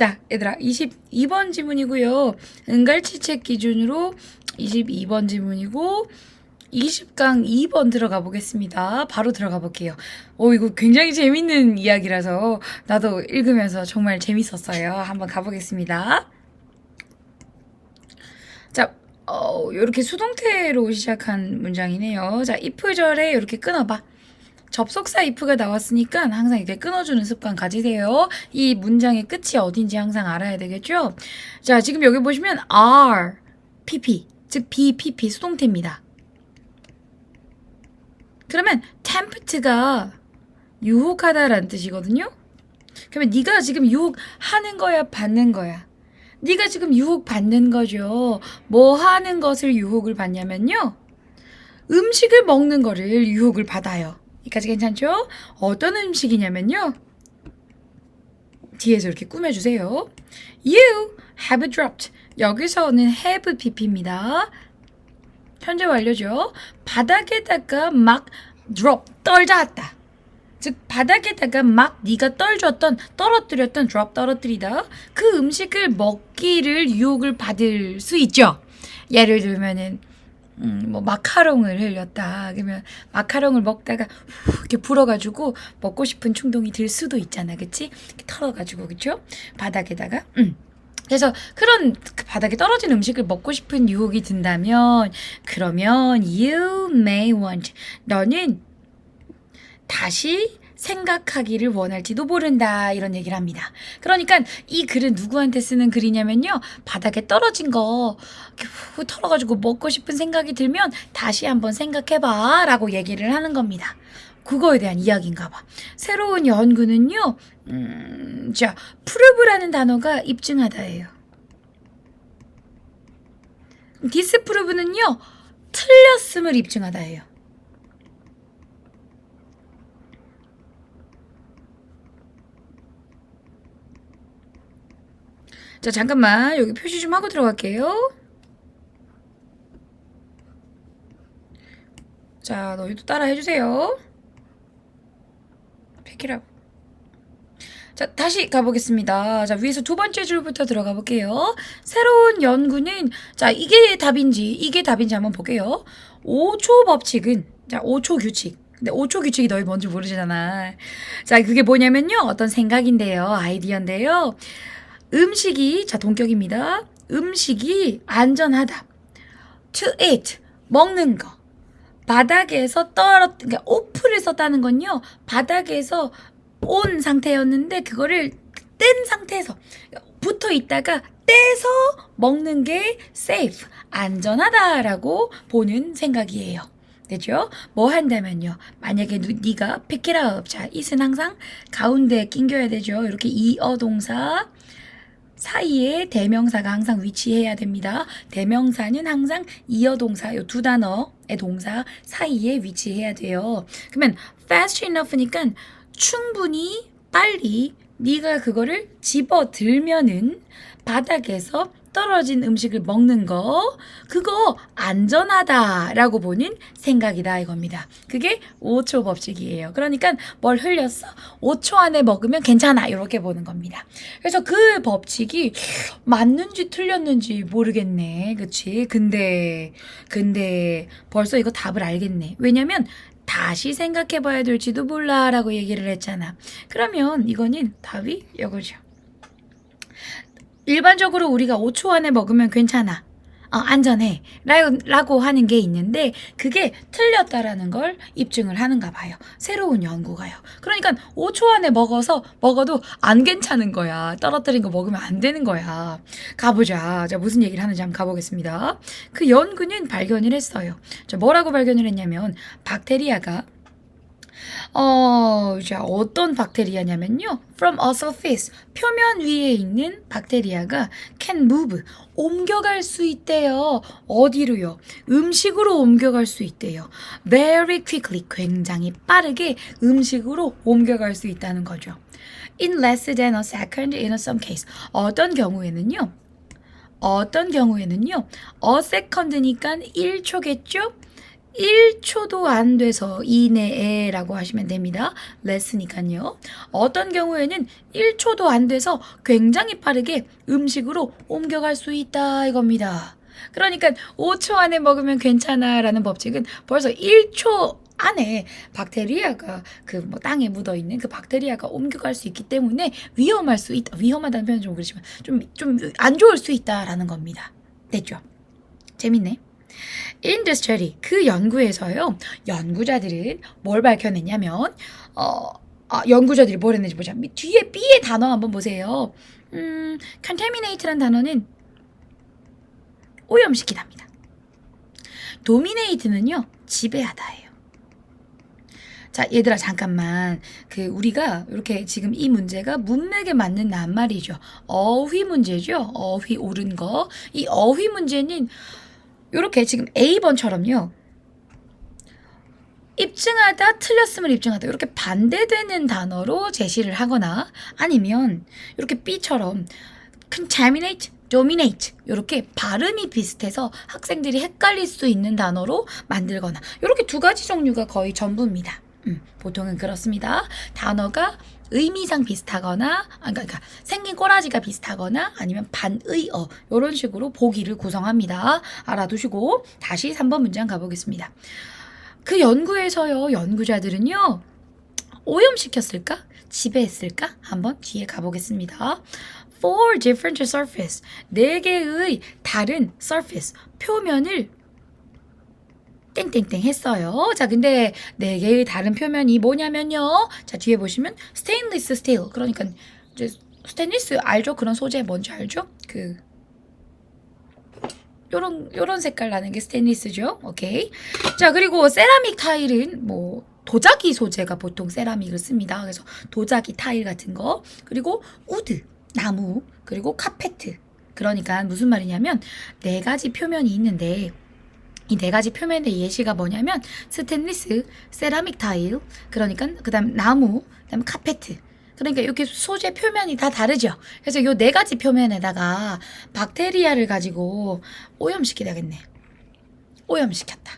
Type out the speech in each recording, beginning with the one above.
자, 얘들아, 22번 지문이고요. 은갈치책 기준으로 22번 지문이고 20강 2번 들어가 보겠습니다. 바로 들어가 볼게요. 이거 굉장히 재밌는 이야기라서 나도 읽으면서 정말 재밌었어요. 한번 가보겠습니다. 자, 이렇게 수동태로 시작한 문장이네요. 자, if절에 이렇게 끊어봐. 접속사 if가 나왔으니까 항상 이렇게 끊어주는 습관 가지세요. 이 문장의 끝이 어딘지 항상 알아야 되겠죠? 자, 지금 여기 보시면 are, pp, 즉 be, pp 수동태입니다. 그러면 tempt가 유혹하다라는 뜻이거든요. 그러면 네가 지금 유혹하는 거야, 받는 거야? 네가 지금 유혹받는 거죠. 뭐 하는 것을 유혹을 받냐면요. 음식을 먹는 거를 유혹을 받아요. 여기까지 괜찮죠? 어떤 음식이냐면요. 뒤에서 이렇게 꾸며주세요. You have dropped. 여기서는 have pp입니다. 현재 완료죠. 바닥에다가 막 drop, 떨어졌다. 즉 바닥에다가 막 네가 떨어뜨렸던 drop, 떨어뜨리다. 그 음식을 먹기를 유혹을 받을 수 있죠. 예를 들면은 뭐 마카롱을 흘렸다. 그러면 마카롱을 먹다가 이렇게 불어가지고 먹고 싶은 충동이 들 수도 있잖아, 그치? 이렇게 털어가지고, 그쵸? 바닥에다가. 그래서 그런 바닥에 떨어진 음식을 먹고 싶은 유혹이 든다면, 그러면 you may want. 너는 다시 생각하기를 원할지도 모른다, 이런 얘기를 합니다. 그러니까 이 글은 누구한테 쓰는 글이냐면요, 바닥에 떨어진 거 털어가지고 먹고 싶은 생각이 들면 다시 한번 생각해봐 라고 얘기를 하는 겁니다. 그거에 대한 이야기인가 봐. 새로운 연구는요, 자, prove라는 단어가 입증하다예요. disprove는요, 틀렸음을 입증하다예요. 자, 잠깐만 여기 표시 좀 하고 들어갈게요. 자, 너희도 따라 해주세요. Pick it up. 자, 다시 가보겠습니다. 자, 위에서 두 번째 줄부터 들어가 볼게요. 새로운 연구는, 자, 이게 답인지 한번 볼게요. 5초 법칙은, 자, 5초 규칙. 근데 5초 규칙이 너희 뭔지 모르잖아. 자, 그게 뭐냐면요. 어떤 생각인데요. 아이디어인데요. 음식이, 자, 동격입니다. 음식이 안전하다. To eat, 먹는 거. 바닥에서 그러니까 오프를 썼다는 건요. 바닥에서 온 상태였는데 그거를 뗀 상태에서 붙어 있다가 떼서 먹는 게 safe, 안전하다라고 보는 생각이에요. 되죠? 뭐 한다면요. 만약에 네가 pick it up. 자, it은 항상 가운데에 낑겨야 되죠. 이렇게 이어 동사 사이에 대명사가 항상 위치해야 됩니다. 대명사는 항상 이어 동사, 요 두 단어의 동사 사이에 위치해야 돼요. 그러면 fast enough니까 충분히 빨리 네가 그거를 집어 들면은 바닥에서 떨어진 음식을 먹는 거, 그거 안전하다라고 보는 생각이다 이겁니다. 그게 5초 법칙이에요. 그러니까 뭘 흘렸어? 5초 안에 먹으면 괜찮아 이렇게 보는 겁니다. 그래서 그 법칙이 맞는지 틀렸는지 모르겠네. 그치? 근데 벌써 이거 답을 알겠네. 왜냐면 다시 생각해봐야 될지도 몰라 라고 얘기를 했잖아. 그러면 이거는 답이 이거죠. 일반적으로 우리가 5초 안에 먹으면 괜찮아. 안전해. 라고 하는 게 있는데 그게 틀렸다라는 걸 입증을 하는가 봐요. 새로운 연구가요. 그러니까 5초 안에 먹어도 안 괜찮은 거야. 떨어뜨린 거 먹으면 안 되는 거야. 가보자. 자, 무슨 얘기를 하는지 한번 가보겠습니다. 그 연구는 발견을 했어요. 자, 뭐라고 발견을 했냐면 박테리아가 자, 어떤 박테리아냐면요. From a surface, 표면 위에 있는 박테리아가 can move, 옮겨갈 수 있대요. 어디로요? 음식으로 옮겨갈 수 있대요. Very quickly, 굉장히 빠르게 음식으로 옮겨갈 수 있다는 거죠. In less than a second in some case. 어떤 경우에는요. a second니까 1초겠죠? 1초도 안 돼서 이내에라고 하시면 됩니다. 레스니까요. 어떤 경우에는 1초도 안 돼서 굉장히 빠르게 음식으로 옮겨갈 수 있다 이겁니다. 그러니까 5초 안에 먹으면 괜찮아 라는 법칙은 벌써 1초 안에 박테리아가 그 뭐 땅에 묻어 있는 그 박테리아가 옮겨갈 수 있기 때문에 위험할 수 있다. 위험하다는 표현은 좀 그렇지만 좀 안 좋을 수 있다라는 겁니다. 됐죠? 재밌네. In the study, 그 연구에서요, 연구자들은 뭘 밝혀냈냐면, 연구자들이 뭘 했는지 보자. 뒤에 B의 단어 한번 보세요. contaminate란 단어는 오염시키다입니다. dominate는요, 지배하다예요. 자, 얘들아, 잠깐만. 우리가 이렇게 지금 이 문제가 문맥에 맞는 낱말이죠. 어휘 문제죠. 어휘 옳은 거. 이 어휘 문제는 이렇게 지금 A번처럼요. 입증하다, 틀렸음을 입증하다 이렇게 반대되는 단어로 제시를 하거나 아니면 이렇게 B처럼 contaminate, dominate 이렇게 발음이 비슷해서 학생들이 헷갈릴 수 있는 단어로 만들거나 이렇게 두 가지 종류가 거의 전부입니다. 보통은 그렇습니다. 단어가 의미상 비슷하거나 그러니까 생긴 꼬라지가 비슷하거나 아니면 반의어 이런 식으로 보기를 구성합니다. 알아두시고 다시 3번 문장 가보겠습니다. 그 연구에서요 연구자들은요 오염시켰을까? 지배했을까? 한번 뒤에 가보겠습니다. Four different surface 4개의 다른 surface 표면을 땡땡땡 했어요. 자, 근데 4개의 다른 표면이 뭐냐면요. 자, 뒤에 보시면 stainless steel. 그러니까 이제 스테인리스 알죠? 그런 소재 뭔지 알죠? 요런 색깔 나는 게 스테인리스죠. 오케이. 자, 그리고 세라믹 타일은 뭐 도자기 소재가 보통 세라믹을 씁니다. 그래서 도자기 타일 같은 거. 그리고 우드, 나무, 그리고 카페트. 그러니까 무슨 말이냐면 4가지 표면이 있는데 이 4가지 표면의 예시가 뭐냐면 스테인리스, 세라믹 타일, 그러니까 그다음 나무, 그다음 카페트. 그러니까 이렇게 소재 표면이 다 다르죠. 그래서 이 4가지 표면에다가 박테리아를 가지고 오염시키다겠네. 오염시켰다.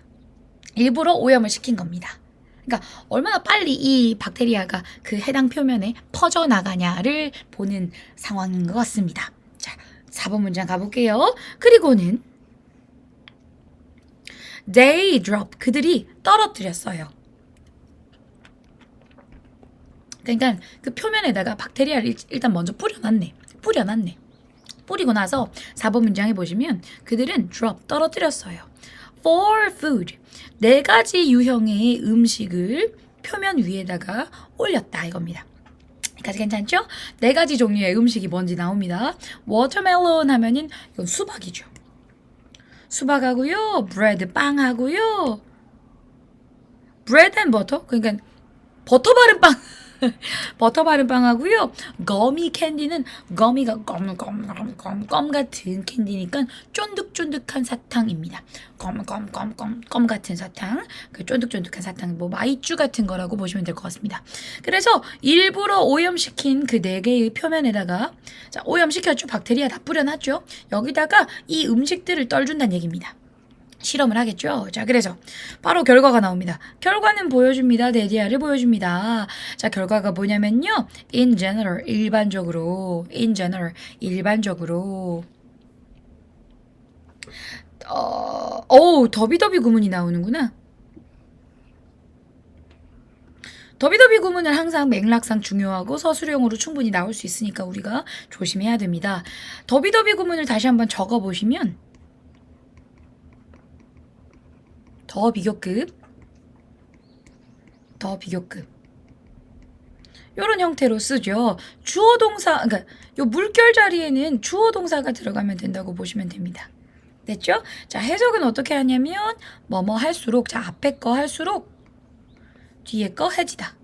일부러 오염을 시킨 겁니다. 그러니까 얼마나 빨리 이 박테리아가 그 해당 표면에 퍼져나가냐를 보는 상황인 것 같습니다. 자, 4번 문장 가볼게요. 그리고는 They drop. 그들이 떨어뜨렸어요. 그러니까 그 표면에다가 박테리아를 일단 먼저 뿌려놨네. 뿌리고 나서 4번 문장에 보시면 그들은 drop, 떨어뜨렸어요. For food. 4가지 유형의 음식을 표면 위에다가 올렸다 이겁니다. 여기까지 괜찮죠? 4가지 종류의 음식이 뭔지 나옵니다. 워터멜론 하면은 이건 수박이죠. 수박하고요, 브레드 빵하고요, 브레드 앤 버터, 그러니까 버터 바른 빵, 버터 바른 빵하고요, 거미 캔디는 거미가 껌 같은 캔디니까 쫀득쫀득한 사탕입니다. 껌 같은 사탕, 그 쫀득쫀득한 사탕, 뭐 마이쮸 같은 거라고 보시면 될 것 같습니다. 그래서 일부러 오염시킨 그 4개의 표면에다가 자, 오염시켰죠. 박테리아 다 뿌려놨죠. 여기다가 이 음식들을 떨준다는 얘기입니다. 실험을 하겠죠. 자, 그래서 바로 결과가 나옵니다. 결과는 보여줍니다. 데디아를 보여줍니다. 자, 결과가 뭐냐면요. In general, 일반적으로 더비더비 구문이 나오는구나. 더비더비 구문은 항상 맥락상 중요하고 서술형으로 충분히 나올 수 있으니까 우리가 조심해야 됩니다. 더비더비 구문을 다시 한번 적어보시면 더 비교급 이런 형태로 쓰죠. 주어 동사, 그러니까 요 물결 자리에는 주어 동사가 들어가면 된다고 보시면 됩니다. 됐죠? 자, 해석은 어떻게 하냐면 뭐뭐 할수록, 자, 앞에 거 할수록 뒤에 거 해지다.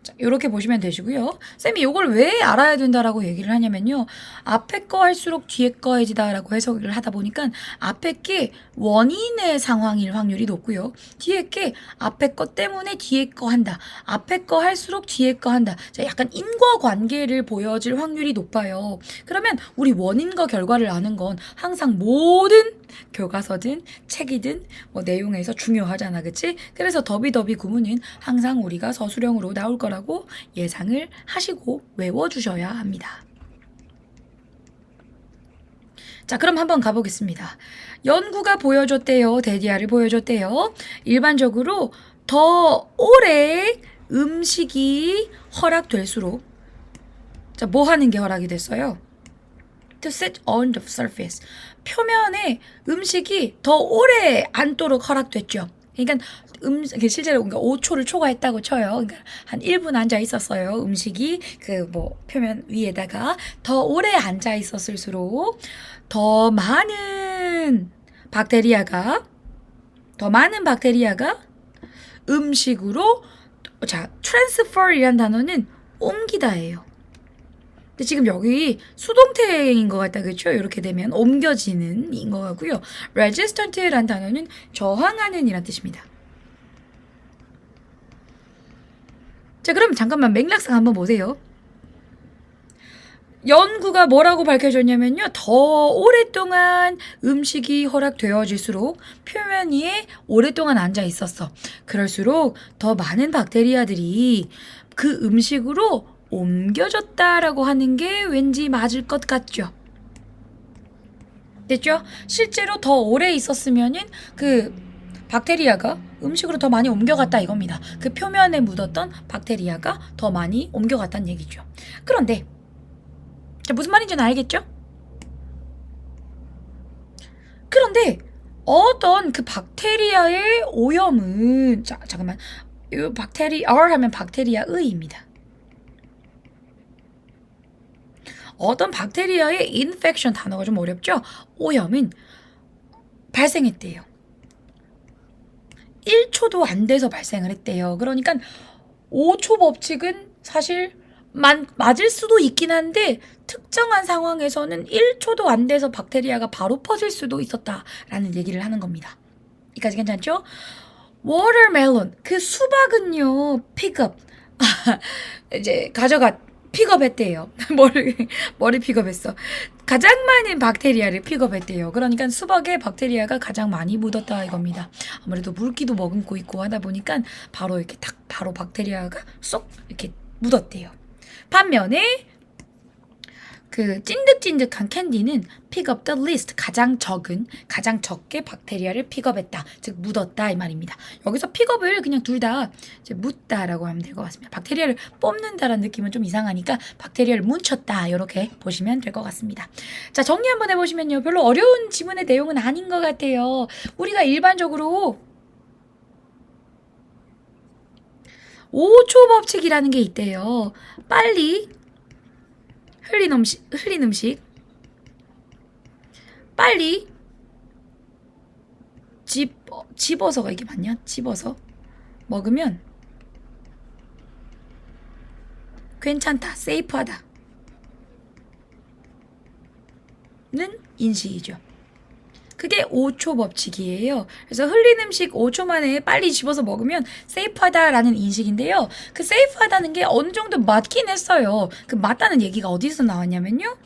자, 이렇게 보시면 되시고요. 쌤이 이걸 왜 알아야 된다라고 얘기를 하냐면요. 앞에 거 할수록 뒤에 거 해지다라고 해석을 하다 보니까 앞에 게 원인의 상황일 확률이 높고요. 뒤에 게 앞에 거 때문에 뒤에 거 한다. 앞에 거 할수록 뒤에 거 한다. 자, 약간 인과관계를 보여질 확률이 높아요. 그러면 우리 원인과 결과를 아는 건 항상 모든 교과서든 책이든 뭐 내용에서 중요하잖아, 그치? 그래서 더비더비 구문은 항상 우리가 서술형으로 나올 거라고 예상을 하시고 외워주셔야 합니다. 자, 그럼 한번 가보겠습니다. 연구가 보여줬대요. 데디아를 보여줬대요. 일반적으로 더 오래 음식이 허락될수록, 자, 뭐 하는 게 허락이 됐어요? To sit on the surface. 표면에 음식이 더 오래 앉도록 허락됐죠. 그러니까 실제로 그러니까 5초를 초과했다고 쳐요. 그러니까 한 1분 앉아 있었어요. 음식이 그 뭐 표면 위에다가 더 오래 앉아 있었을수록 더 많은 박테리아가 음식으로, 자, transfer이란 단어는 옮기다예요. 근데 지금 여기 수동태인 것 같다, 그렇죠? 이렇게 되면 옮겨지는 인 것 같고요. resistant란 단어는 저항하는 이란 뜻입니다. 자, 그럼 잠깐만 맥락상 한번 보세요. 연구가 뭐라고 밝혀졌냐면요. 더 오랫동안 음식이 허락되어질수록 표면 위에 오랫동안 앉아 있었어. 그럴수록 더 많은 박테리아들이 그 음식으로 옮겨졌다라고 하는 게 왠지 맞을 것 같죠. 됐죠? 실제로 더 오래 있었으면은 그 박테리아가 음식으로 더 많이 옮겨갔다 이겁니다. 그 표면에 묻었던 박테리아가 더 많이 옮겨갔다는 얘기죠. 그런데 자, 무슨 말인지는 알겠죠? 그런데 어떤 그 박테리아의 오염은, 자, 잠깐만, 이 박테리아 하면 박테리아의입니다. 어떤 박테리아의 infection, 단어가 좀 어렵죠? 오염은 발생했대요. 1초도 안 돼서 발생을 했대요. 그러니까 5초 법칙은 사실 맞을 수도 있긴 한데 특정한 상황에서는 1초도 안 돼서 박테리아가 바로 퍼질 수도 있었다라는 얘기를 하는 겁니다. 여기까지 괜찮죠? 워터멜론, 그 수박은요, 픽업. 이제 픽업했대요. 머리 픽업했어. 가장 많은 박테리아를 픽업했대요. 그러니까 수박에 박테리아가 가장 많이 묻었다 이겁니다. 아무래도 물기도 머금고 있고 하다 보니까 바로 이렇게 바로 박테리아가 쏙 이렇게 묻었대요. 반면에 그 찐득찐득한 캔디는 pick up the least, 가장 적게 박테리아를 픽업했다, 즉 묻었다 이 말입니다. 여기서 픽업을 그냥 둘 다 묻다라고 하면 될 것 같습니다. 박테리아를 뽑는다라는 느낌은 좀 이상하니까 박테리아를 뭉쳤다 이렇게 보시면 될 것 같습니다. 자, 정리 한번 해보시면요, 별로 어려운 지문의 내용은 아닌 것 같아요. 우리가 일반적으로 5초 법칙이라는 게 있대요. 빨리 흘린 음식 빨리 집어서가 이게 맞냐? 집어서 먹으면 괜찮다, 세이프하다 는 인식이죠. 그게 5초 법칙이에요. 그래서 흘린 음식 5초 만에 빨리 집어서 먹으면 세이프하다라는 인식인데요. 그 세이프하다는 게 어느 정도 맞긴 했어요. 그 맞다는 얘기가 어디서 나왔냐면요.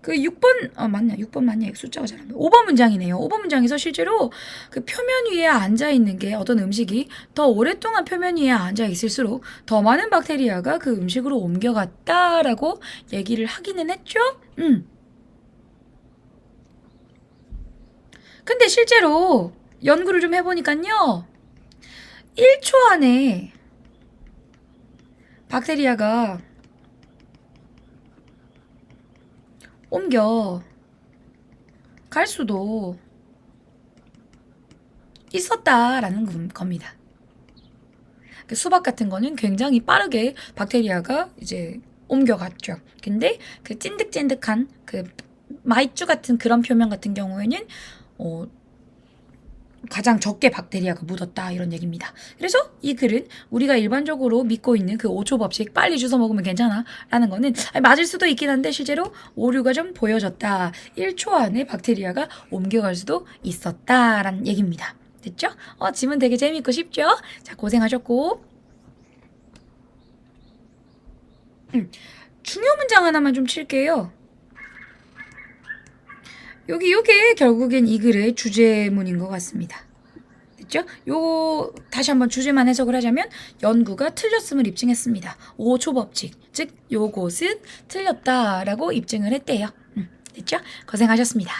그 6번, 맞나? 6번 맞냐? 숫자가 잘 안 보여. 5번 문장이네요. 5번 문장에서 실제로 그 표면 위에 앉아있는 게, 어떤 음식이 더 오랫동안 표면 위에 앉아있을수록 더 많은 박테리아가 그 음식으로 옮겨갔다라고 얘기를 하기는 했죠? 근데 실제로 연구를 좀 해보니까요, 1초 안에 박테리아가 옮겨 갈 수도 있었다라는 겁니다. 그 수박 같은 거는 굉장히 빠르게 박테리아가 이제 옮겨갔죠. 근데 그 찐득찐득한 그 마이쮸 같은 그런 표면 같은 경우에는 가장 적게 박테리아가 묻었다 이런 얘기입니다. 그래서 이 글은 우리가 일반적으로 믿고 있는 그 5초 법칙, 빨리 주워 먹으면 괜찮아 라는 거는 맞을 수도 있긴 한데 실제로 오류가 좀 보여졌다. 1초 안에 박테리아가 옮겨갈 수도 있었다라는 얘기입니다. 됐죠? 지문 되게 재밌고 쉽죠? 자, 고생하셨고, 중요 문장 하나만 좀 칠게요. 요게 결국엔 이 글의 주제문인 것 같습니다. 됐죠? 다시 한번 주제만 해석을 하자면 연구가 틀렸음을 입증했습니다. 5초 법칙, 즉 요것은 틀렸다라고 입증을 했대요. 됐죠? 고생하셨습니다.